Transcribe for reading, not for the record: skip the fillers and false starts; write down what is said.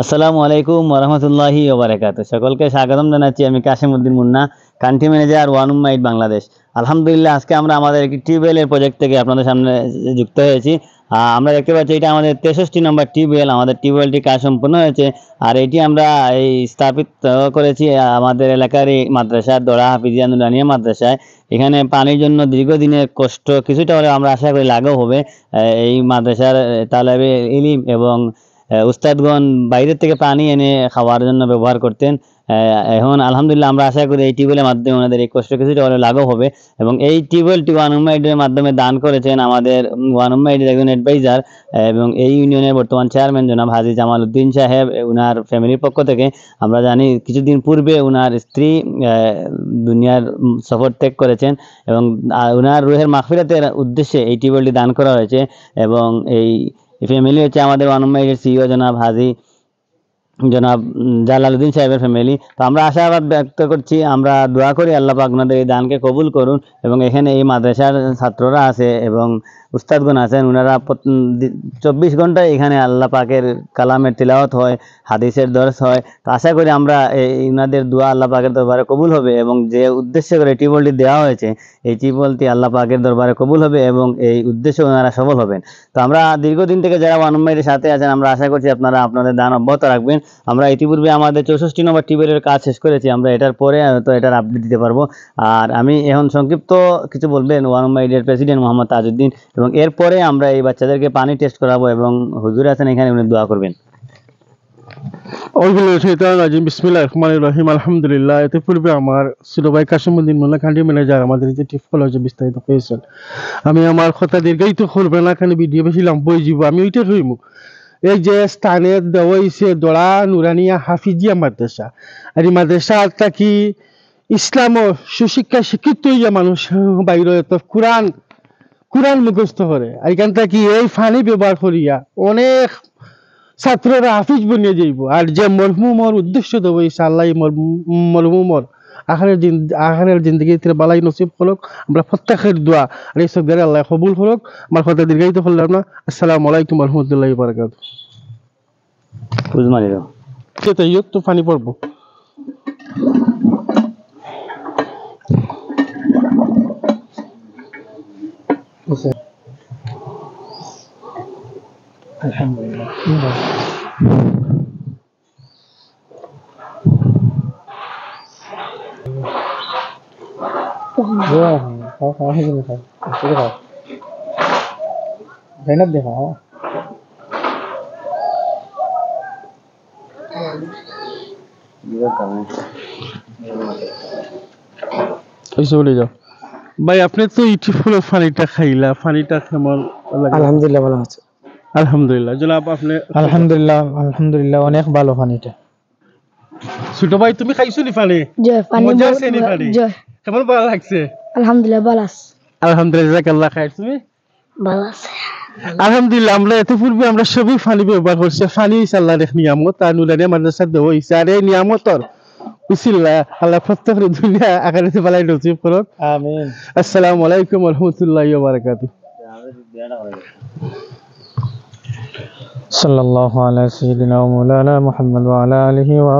আসসালামু আলাইকুম ওরহমতুল্লাহি ওবারাকাতুহু। সকলকে স্বাগতম জানাচ্ছি। আমি Kashim Uddin Munna, country manager one উম্মাইট বাংলাদেশ। আলহামদুলিল্লাহ, আজকে আমরা আমাদের একটি টিউবওয়েলের প্রজেক্ট থেকে আপনাদের সামনে যুক্ত হয়েছি। আমরা দেখতে পাচ্ছি এটা আমাদের 63 নম্বর টিউবওয়েল। আমাদের টিউবওয়েলটি কাজ সম্পূর্ণ হয়েছে, আর এটি আমরা এই স্থাপিত করেছি আমাদের এলাকারই মাদ্রাসা দোড়া হাফিজিয়া নুরানিয়া মাদ্রাসায়। এখানে পানির জন্য দীর্ঘদিনের কষ্ট কিছুটা হলেও আমরা আশা করি লাঘব হবে। এই মাদ্রাসার তালেবে ইলিম এবং উস্তাদগণ বাইরের থেকে পানি এনে খাওয়ার জন্য ব্যবহার করতেন। এখন আলহামদুলিল্লাহ আমরা আশা করি এই টিউবওয়েলের মাধ্যমে ওনাদের এই কষ্ট কিছুটা হলেও লাঘব হবে, এবং এই টিউবওয়েলটি ওয়ান উম্মাইটের মাধ্যমে দান করেছেন আমাদের ওয়ান উম্মাইটের একজন অ্যাডভাইজার এবং এই ইউনিয়নের বর্তমান চেয়ারম্যান জনাব হাজী জামাল উদ্দিন সাহেব। ওনার ফ্যামিলির পক্ষ থেকে আমরা জানি কিছুদিন পূর্বে ওনার স্ত্রী দুনিয়ার সফর ত্যাগ করেছেন, এবং ওনার রুহের মাগফিরাতের উদ্দেশ্যে এই টিউবওয়েলটি দান করা হয়েছে। এবং এই ফ্যামিলি হচ্ছে আমাদের ওয়ান উম্মাইটের সিইও জনাব জালালউদ্দিন সাহেবের ফ্যামিলি। তো আমরা আশাবাদ ব্যক্ত করছি, আমরা দোয়া করি আল্লাহ পাক ওনাদের এই দানকে কবুল করুন, এবং এখানে এই মাদ্রাসার ছাত্ররা আছে এবং উস্তাদগণ আছেন, ওনারা 24 ঘন্টায় এখানে আল্লাহ পাকের কালামের তিলাওয়াত হয়, হাদিসের দর্স হয়। তো আশা করি আমরা ওনাদের দোয়া আল্লাহ পাকের দরবারে কবুল হবে, এবং যে উদ্দেশ্য করে টিউবওয়েলটি দেওয়া হয়েছে এই টিউবওয়েলটি আল্লাহ পাকের দরবারে কবুল হবে এবং এই উদ্দেশ্যে ওনারা সফল হবেন। তো আমরা দীর্ঘদিন থেকে যারা ওয়ান উম্মাইটের সাথে আছেন, আমরা আশা করছি আপনারা আপনাদের দান অব্যাহত রাখবেন। আমরা ইতিপূর্বে আমাদের 64 নম্বর টিউবওয়েলের কাজ শেষ করেছি, আমরা এটার পরে হয়তো এটার আপডেট দিতে পারবো। আর আমি এখন সংক্ষিপ্ত কিছু বলবেন ওয়ান উম্মাইটের প্রেসিডেন্ট মোহাম্মদ তাজউদ্দিন, এবং এরপরে আমরা এই বাচ্চাদেরকে পানি টেস্ট করাবো, এবং হুজুর আছেন এখানে, উনি দোয়া করবেন। বিসমিল্লাহির রহমানির রহিম। আলহামদুলিল্লাহ। এতে পূর্বে আমার ছোট ভাই কাশিম উদ্দিন মোল্লা কান্ট্রি ম্যানেজার আমাদের যে টিপ কলেজে বিস্তারিত হয়েছেন। আমি আমার কথা দীর্ঘায়িত করবে না, খালি ভিডিও বেশি লম্বই যাব, আমি ওইটা রইমু। এই যে স্থানে দেওয়া হয়েছে দোড়া নুরানিয়া হাফিজিয়া মাদ্রাসা, আর এই মাদ্রাসা কি ইসলাম ও সুশিক্ষা শিক্ষিত হইয়া মানুষ বাইরে কোরআন কোরআন মুখস্থ করে, আর এখান থেকে এই ফানি ব্যবহার করিয়া অনেক ছাত্ররা হাফিজ বনিয়ে যাইব। আর যে মরহুমর উদ্দেশ্য দেবো আল্লাহ মরহুমর আখানের জিন্দগিতে বালাই নসিব করুক। আমরা প্রত্যেকের দোয়া আর এই সব আল্লাহ কবুল করুক। আমার কথা দীর্ঘায়িত করলাম না। আসসালামু আলাইকুম রহমতুল্লাহ বারাকাতুহু। তো পানি পড়বো। আলহামদুলিল্লাহ। ভাই আপনি তো ইটি ফুলের পানিটা খাইলা, পানিটা কেমন? আলহামদুলিল্লাহ ভালো আছে। আলহামদুলিল্লাহ। জনাব আপনি? আলহামদুলিল্লাহ আলহামদুলিল্লাহ অনেক ভালো পানিটা। ছোট ভাই তুমি খাইছো নি পানি? মজা আছে নি পানি? কেমন ভালো লাগছে? আলহামদুলিল্লাহ ভালো আছে। আলহামদুলিল্লাহ জাযাকাল্লাহ খাইর। তুমি? ভালো আছে আলহামদুলিল্লাহ। আমরা এত পূর্বে আমরা সবই পানি ব্যবহার করছি। পানি আল্লাহর এক নিয়ামত, আর নুরানিয়া মাদ্রাসা দেওয়া হয়েছে, আর এই নিয়ামতর উসিলা আল্লাহ প্রত্যেকের দুনিয়া আখিরাতে ভালো নসিব করুক। আমিন। আসসালামু আলাইকুম ওয়া রাহমাতুল্লাহি ওয়া বারাকাতুহু। সাল্লাল্লাহু আলা সাইয়্যিদিনা ওয়া মাওলানা মুহাম্মদ ওয়া আলা আলিহি ওয়া